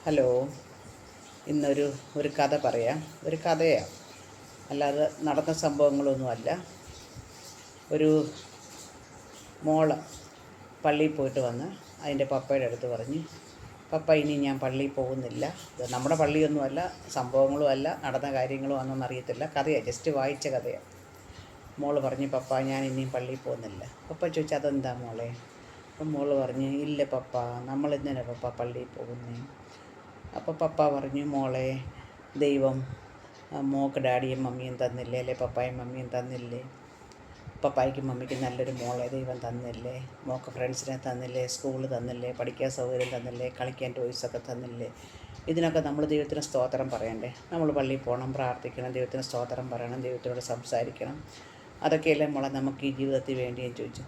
Hello. ഇന്നൊരു ഒരു കഥ പറയാം. ഒരു കഥയാണ്, അല്ലാതെ നടന്ന സംഭവങ്ങളൊന്നുമല്ല. ഒരു മോള് പള്ളിയിൽ പോയിട്ട് വന്ന് അതിൻ്റെ പപ്പയുടെ അടുത്ത് പറഞ്ഞ്, പപ്പ ഇനി ഞാൻ പള്ളിയിൽ പോകുന്നില്ല. ഇത് നമ്മുടെ പള്ളിയൊന്നുമല്ല, സംഭവങ്ങളും അല്ല, നടന്ന കാര്യങ്ങളും ആണെന്നൊന്നും അറിയത്തില്ല. കഥയാണ്, ജസ്റ്റ് വായിച്ച കഥയാണ്. മോള് പറഞ്ഞ്, പപ്പ ഞാൻ ഇനിയും പള്ളിയിൽ പോകുന്നില്ല. പപ്പ ചോദിച്ചു, അതെന്താ മോളെ? അപ്പം മോള് പറഞ്ഞ്, ഇല്ല പപ്പ, നമ്മളെന്തിനാ പപ്പ പള്ളിയിൽ പോകുന്നേ? അപ്പോൾ പപ്പ പറഞ്ഞു, മോളെ, ദൈവം മോൾക്ക് ഡാഡിയും മമ്മിയും തന്നില്ലേ, അല്ലെ പപ്പായും മമ്മിയും തന്നില്ലേ? പപ്പായ്ക്കും മമ്മിക്കും നല്ലൊരു മോളെ ദൈവം തന്നില്ലേ? മോൾക്ക് ഫ്രണ്ട്സിനെ തന്നില്ലേ? സ്കൂള് തന്നില്ലേ? പഠിക്കാൻ സൗകര്യം തന്നില്ലേ? കളിക്കാൻ ടോയ്സൊക്കെ തന്നില്ലേ? ഇതിനൊക്കെ നമ്മൾ ദൈവത്തിന് സ്തോത്രം പറയണ്ടേ? നമ്മൾ പള്ളിയിൽ പോകണം, പ്രാർത്ഥിക്കണം, ദൈവത്തിന് സ്തോത്രം പറയണം, ദൈവത്തിനോട് സംസാരിക്കണം. അതൊക്കെയല്ലേ മോളെ നമുക്ക് ഈ ജീവിതത്തിൽ വേണ്ടിയെന്ന് ചോദിച്ചു.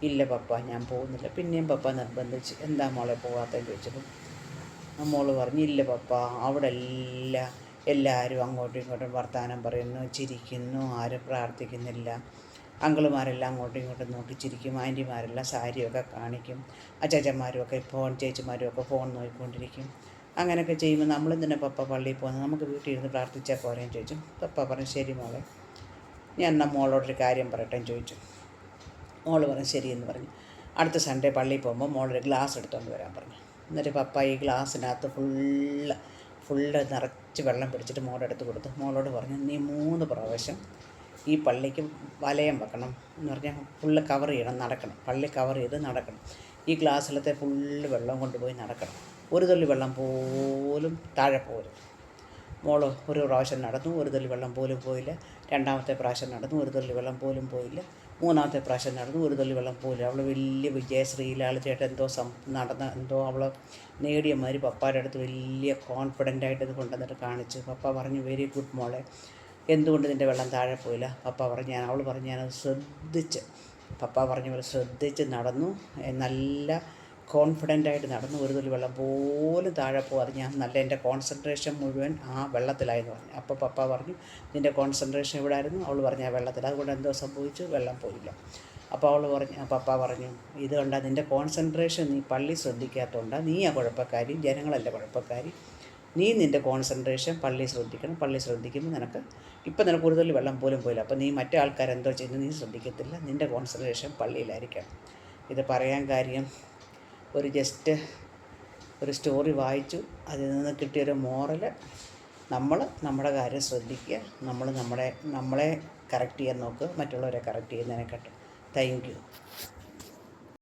ഇല്ല പപ്പ, ഞാൻ പോകുന്നില്ല. പിന്നെയും പപ്പ നിർബന്ധിച്ച്, എന്താ മോളെ പോകാത്തതെന്ന് ചോദിച്ചപ്പോൾ മോള് പറഞ്ഞു, ഇല്ല പപ്പ, അവിടെ എല്ലാവരും അങ്ങോട്ടും ഇങ്ങോട്ടും വർത്തമാനം പറയുന്നു, ചിരിക്കുന്നു, ആരും പ്രാർത്ഥിക്കുന്നില്ല. അങ്കിളുമാരെല്ലാം അങ്ങോട്ടും ഇങ്ങോട്ടും നോക്കി ചിരിക്കും, ആൻറ്റിമാരെല്ലാം സാരിയൊക്കെ കാണിക്കും, അച്ചാച്ചന്മാരുമൊക്കെ ചേച്ചിമാരുമൊക്കെ ഫോൺ നോക്കിക്കൊണ്ടിരിക്കും. അങ്ങനെയൊക്കെ ചെയ്യുമ്പോൾ നമ്മളെന്തിനാ പപ്പ പള്ളിയിൽ പോകുന്നത്? നമുക്ക് വീട്ടിൽ ഇരുന്ന് പ്രാർത്ഥിച്ചാൽ പോരെന്ന് ചോദിച്ചു. പപ്പ പറഞ്ഞു, ശരി മോളെ, ഞാൻ എന്നാൽ മോളോടൊരു കാര്യം പറയട്ടെ എന്ന് ചോദിച്ചു. മോള് പറഞ്ഞു ശരിയെന്ന് പറഞ്ഞു. അടുത്ത സൺഡേ പള്ളിയിൽ പോകുമ്പോൾ മോളൊരു ഗ്ലാസ് എടുത്തുകൊണ്ട് വരാൻ പറഞ്ഞു. എന്നിട്ട് പപ്പ ഈ ഗ്ലാസ്സിനകത്ത് ഫുള്ള് നിറച്ച് വെള്ളം പിടിച്ചിട്ട് മോളുടെ അടുത്ത് കൊടുത്തു. മോളോട് പറഞ്ഞു, നീ 3 പ്രാവശ്യം ഈ പള്ളിക്ക് വലയം വെക്കണം എന്ന് പറഞ്ഞാൽ ഫുള്ള് കവർ ചെയ്യണം, നടക്കണം, പള്ളി കവർ ചെയ്ത് നടക്കണം. ഈ ഗ്ലാസ്സിലത്തെ ഫുള്ള് വെള്ളം കൊണ്ടുപോയി നടക്കണം, ഒരു തുള്ളി വെള്ളം പോലും താഴെ പോരും. മോള് ഒരു പ്രാവശ്യം നടന്നു, ഒരു തുള്ളി വെള്ളം പോലും പോയില്ല. രണ്ടാമത്തെ പ്രാവശ്യം നടന്നു, ഒരു തുള്ളി വെള്ളം പോലും പോയില്ല. മൂന്നാമത്തെ പ്രാവശ്യം നടന്നു, ഒരു തുള്ളി വെള്ളം പോലും. അവൾ വലിയ വിജയശ്രീലാൾ ചേട്ടൻ എന്തോ അവൾ നേടിയ മാതിരി പപ്പായുടെ അടുത്ത് വലിയ കോൺഫിഡൻ്റായിട്ട് ഇത് കൊണ്ടുവന്നിട്ട് കാണിച്ചു. പപ്പ പറഞ്ഞു, വെരി ഗുഡ് മോളെ, എന്തുകൊണ്ട് നിൻ്റെ വെള്ളം താഴെ പോയില്ല? പപ്പ പറഞ്ഞു, അവൾ പറഞ്ഞു, ഞാനത് ശ്രദ്ധിച്ച്, പപ്പ പറഞ്ഞ പോലെ ശ്രദ്ധിച്ച് നടന്നു, നല്ല കോൺഫിഡൻ്റായിട്ട് നടന്നു, ഒരു തുള്ളി വെള്ളം പോലും താഴെ പോകാതെ ഞാൻ എൻ്റെ കോൺസെൻട്രേഷൻ മുഴുവൻ ആ വെള്ളത്തിലായെന്ന് പറഞ്ഞു. അപ്പോൾ പപ്പ പറഞ്ഞു, നിൻ്റെ കോൺസെൻട്രേഷൻ എവിടെ ആയിരുന്നു? അവൾ പറഞ്ഞു, ആ വെള്ളത്തിൽ. അതുകൊണ്ട് എന്തോ സംഭവിച്ചു? വെള്ളം പോയില്ല. അപ്പോൾ പപ്പ പറഞ്ഞു, ഇത് കണ്ടാൽ നിൻ്റെ കോൺസെൻട്രേഷൻ നീ പള്ളി ശ്രദ്ധിക്കാത്തതുകൊണ്ടാണ്, നീ ആ കുഴപ്പക്കാരി, ജനങ്ങളല്ല കുഴപ്പക്കാരി. നീ നിൻ്റെ കോൺസെൻട്രേഷൻ പള്ളി ശ്രദ്ധിക്കണം. പള്ളി ശ്രദ്ധിക്കുമ്പോൾ നിനക്ക് ഒരു തുള്ളി വെള്ളം പോലും പോയില്ല. അപ്പോൾ നീ മറ്റേ ആൾക്കാരെന്തോ ചെയ്യുന്നു നീ ശ്രദ്ധിക്കത്തില്ല, നിൻ്റെ കോൺസെൻട്രേഷൻ പള്ളിയിലായിരിക്കണം. ഇത് പറയാൻ കാര്യം, ജസ്റ്റ് ഒരു സ്റ്റോറി വായിച്ചു, അതിൽ നിന്ന് കിട്ടിയൊരു മോറൽ, നമ്മൾ നമ്മുടെ കാര്യം ശ്രദ്ധിക്കുക, നമ്മളെ കറക്റ്റ് ചെയ്യാൻ നോക്കുക, മറ്റുള്ളവരെ കറക്റ്റ് ചെയ്യുന്നതിനെക്കാട്ടും. Thank you.